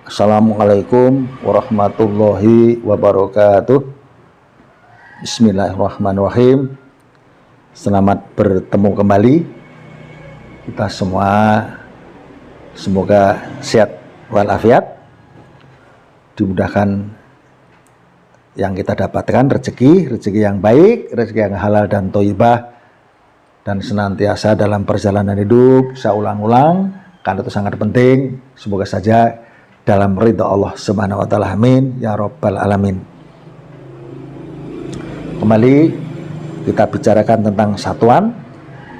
Assalamualaikum warahmatullahi wabarakatuh. Bismillahirrahmanirrahim. Selamat bertemu kembali. Kita semua semoga sehat walafiat, dimudahkan yang kita dapatkan rezeki yang baik, rezeki yang halal dan thayyibah, dan senantiasa dalam perjalanan hidup saya ulang-ulang karena itu sangat penting. Semoga saja dalam ridha Allah Subhanahu wa taala, amin ya rabbal alamin. Kembali kita bicarakan tentang satuan,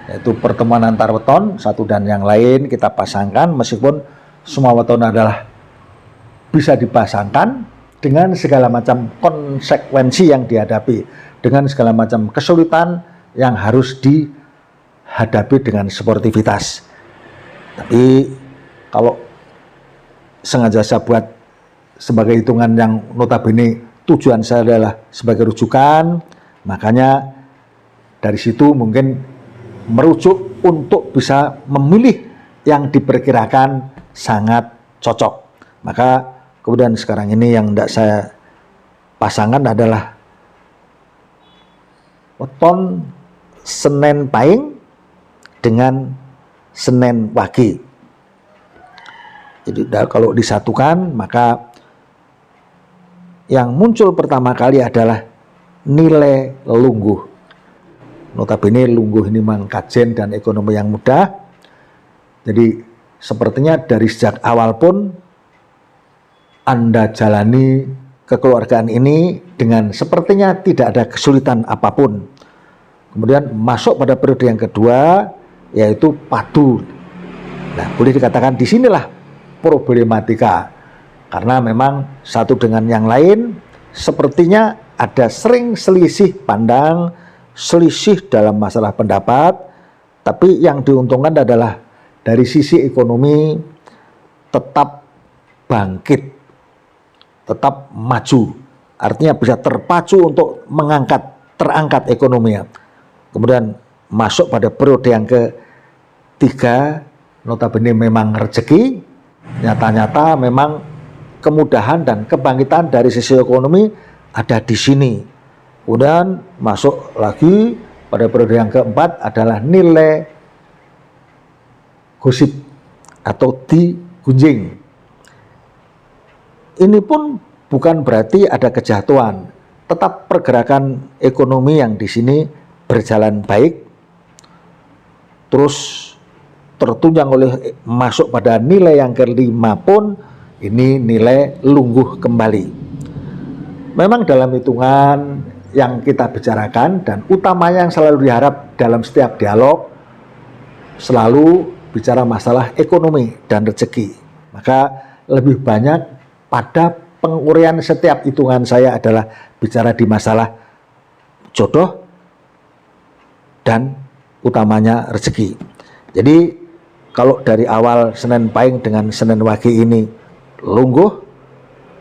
yaitu pertemuan antar weton satu dan yang lain kita pasangkan, meskipun semua weton adalah bisa dipasangkan dengan segala macam konsekuensi yang dihadapi, dengan segala macam kesulitan yang harus dihadapi dengan sportivitas. Tapi kalau sengaja saya buat sebagai hitungan yang notabene tujuan saya adalah sebagai rujukan, makanya dari situ mungkin merujuk untuk bisa memilih yang diperkirakan sangat cocok. Maka kemudian sekarang ini yang tidak saya pasangkan adalah weton Senen Pahing dengan Senen Wage. Jadi kalau disatukan, maka yang muncul pertama kali adalah nilai lungguh. Notabene lungguh ini memang kajen dan ekonomi yang mudah. Jadi sepertinya dari sejak awal pun Anda jalani kekeluargaan ini dengan sepertinya tidak ada kesulitan apapun. Kemudian masuk pada periode yang kedua, yaitu padu. Nah, boleh dikatakan disinilah problematika, karena memang satu dengan yang lain sepertinya ada sering selisih pandang, selisih dalam masalah pendapat, tapi yang diuntungkan adalah dari sisi ekonomi tetap bangkit, tetap maju, artinya bisa terpacu untuk terangkat ekonominya. Kemudian masuk pada periode yang ketiga, notabene memang rezeki, nyata-nyata memang kemudahan dan kebangkitan dari sisi ekonomi ada di sini. Kemudian masuk lagi pada periode yang keempat adalah nilai gosip atau digunjing. Ini pun bukan berarti ada kejatuhan, tetap pergerakan ekonomi yang di sini berjalan baik, terus tertunjang oleh masuk pada nilai yang kelima pun ini nilai lungguh kembali. Memang dalam hitungan yang kita bicarakan dan utamanya yang selalu diharap dalam setiap dialog selalu bicara masalah ekonomi dan rezeki. Maka lebih banyak pada pengurian setiap hitungan saya adalah bicara di masalah jodoh dan utamanya rezeki. Jadi kalau dari awal Senen Pahing dengan Senen Wage ini lungguh,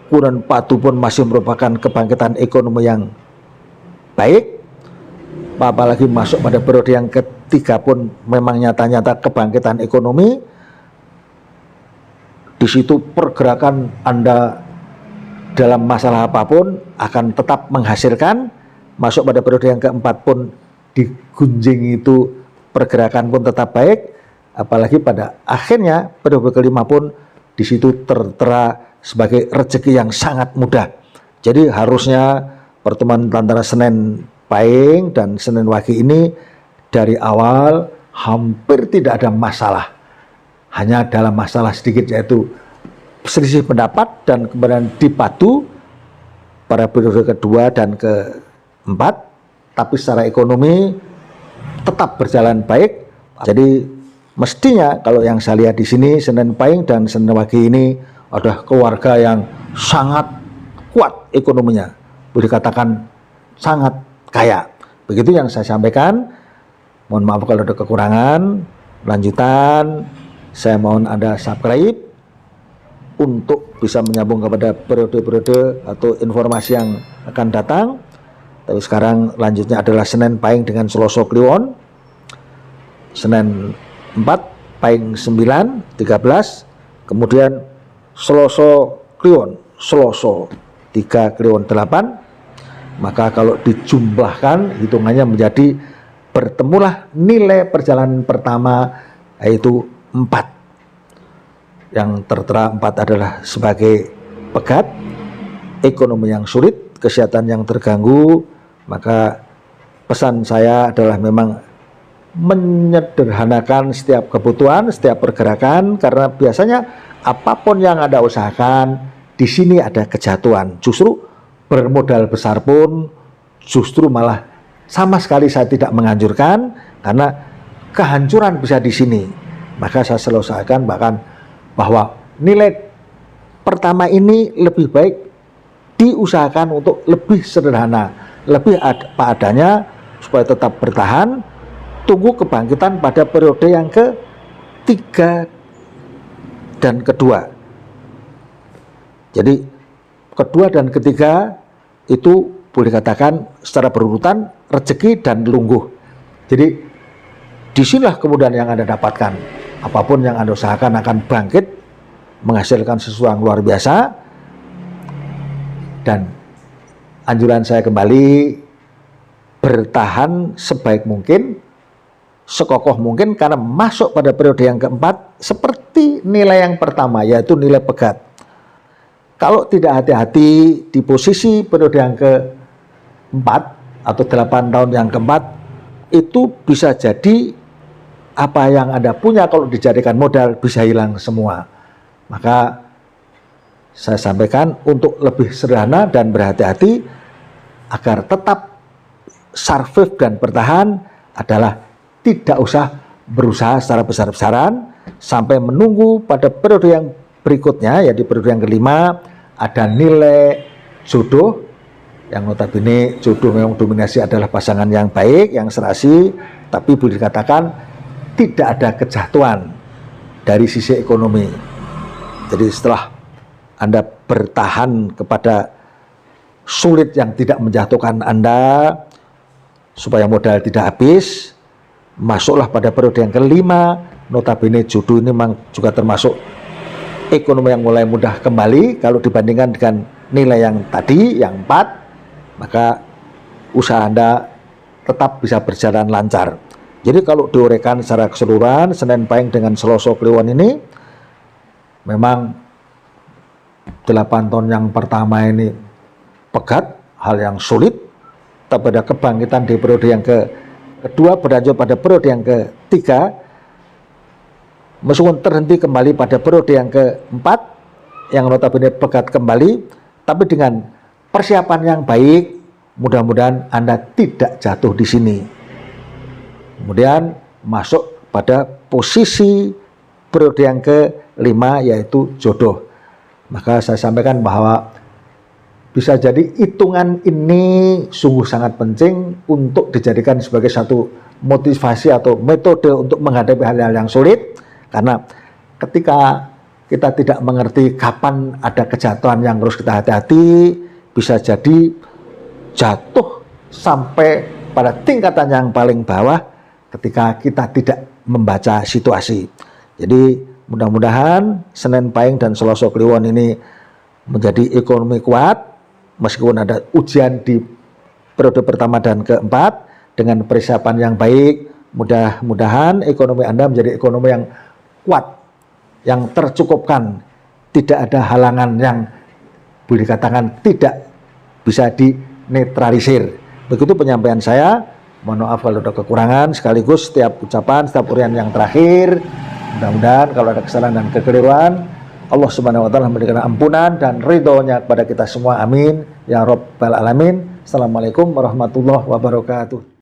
kemudian padu pun masih merupakan kebangkitan ekonomi yang baik, apalagi masuk pada periode yang ketiga pun memang nyata-nyata kebangkitan ekonomi. Di situ pergerakan Anda dalam masalah apapun akan tetap menghasilkan. Masuk pada periode yang keempat pun digunjing itu pergerakan pun tetap baik. Apalagi pada akhirnya periode kelima pun di situ tertera sebagai rezeki yang sangat mudah. Jadi harusnya pertemuan antara Senen Pahing dan Senen Wage ini dari awal hampir tidak ada masalah. Hanya dalam masalah sedikit, yaitu selisih pendapat, dan kemudian dipadu pada periode kedua dan keempat, tapi secara ekonomi tetap berjalan baik. Jadi mestinya kalau yang saya lihat di sini Senen Pahing dan Senen Wage ini adalah keluarga yang sangat kuat ekonominya, boleh dikatakan sangat kaya. Begitu yang saya sampaikan. Mohon maaf kalau ada kekurangan. Lanjutan saya mohon Anda subscribe untuk bisa menyambung kepada periode-periode atau informasi yang akan datang. Tapi sekarang lanjutnya adalah Senen Pahing dengan Selasa Kliwon, Senen 4, Pahing 9, 13, kemudian Selasa Kliwon, Selasa 3 Kliwon 8, maka kalau dijumlahkan hitungannya menjadi bertemulah nilai perjalanan pertama yaitu 4. Yang tertera 4 adalah sebagai pegat, ekonomi yang sulit, kesehatan yang terganggu. Maka pesan saya adalah memang menyederhanakan setiap kebutuhan, setiap pergerakan, karena biasanya apapun yang Anda usahakan di sini ada kejatuhan. Justru bermodal besar pun justru malah sama sekali saya tidak menganjurkan, karena kehancuran bisa di sini. Maka saya selalu usahakan bahkan bahwa nilai pertama ini lebih baik diusahakan untuk lebih sederhana, lebih apa adanya supaya tetap bertahan. Tunggu kebangkitan pada periode yang ketiga dan kedua. Jadi kedua dan ketiga itu boleh katakan secara berurutan rezeki dan lungguh. Jadi disinilah kemudian yang Anda dapatkan. Apapun yang Anda usahakan akan bangkit, menghasilkan sesuatu yang luar biasa. Dan anjuran saya kembali, bertahan sebaik mungkin, sekokoh mungkin, karena masuk pada periode yang keempat seperti nilai yang pertama, yaitu nilai pegat. Kalau tidak hati-hati di posisi periode yang keempat atau 8 tahun yang keempat, itu bisa jadi apa yang Anda punya kalau dijadikan modal bisa hilang semua. Maka saya sampaikan untuk lebih sederhana dan berhati-hati agar tetap survive dan bertahan adalah tidak usah berusaha secara besar-besaran sampai menunggu pada periode yang berikutnya, ya di periode yang kelima ada nilai jodoh, yang notabene jodoh memang dominasi adalah pasangan yang baik, yang serasi, tapi boleh dikatakan tidak ada kejatuhan dari sisi ekonomi. Jadi setelah Anda bertahan kepada sulit yang tidak menjatuhkan Anda supaya modal tidak habis, masuklah pada periode yang kelima. Notabene jodoh ini memang juga termasuk ekonomi yang mulai mudah kembali kalau dibandingkan dengan nilai yang tadi, yang 4, maka usaha Anda tetap bisa berjalan lancar. Jadi kalau diuraikan secara keseluruhan, Senin Pahing dengan Selasa Kliwon ini memang 8 tahun yang pertama ini pegat, hal yang sulit, tapi ada kebangkitan di periode yang kedua, berlanjut pada periode yang ketiga, meskipun terhenti kembali pada periode yang keempat, yang notabene pegat kembali, tapi dengan persiapan yang baik, mudah-mudahan Anda tidak jatuh di sini. Kemudian masuk pada posisi periode yang kelima, yaitu jodoh. Maka saya sampaikan bahwa bisa jadi hitungan ini sungguh sangat penting untuk dijadikan sebagai satu motivasi atau metode untuk menghadapi hal-hal yang sulit, karena ketika kita tidak mengerti kapan ada kejatuhan yang harus kita hati-hati, bisa jadi jatuh sampai pada tingkatan yang paling bawah ketika kita tidak membaca situasi. Jadi mudah-mudahan Senin Pahing dan Selasa Kliwon ini menjadi ekonomi kuat, meskipun ada ujian di periode pertama dan keempat. Dengan persiapan yang baik, mudah-mudahan ekonomi Anda menjadi ekonomi yang kuat, yang tercukupkan, tidak ada halangan yang boleh dikatakan tidak bisa dinetralisir. Begitu penyampaian saya. Mohon maaf kalau ada kekurangan, sekaligus setiap ucapan, setiap urian yang terakhir, mudah-mudahan kalau ada kesalahan dan kekeliruan, Allah Subhanahu wa taala memberikan ampunan dan ridhonya kepada kita semua. Amin ya rabbal alamin. Assalamualaikum warahmatullahi wabarakatuh.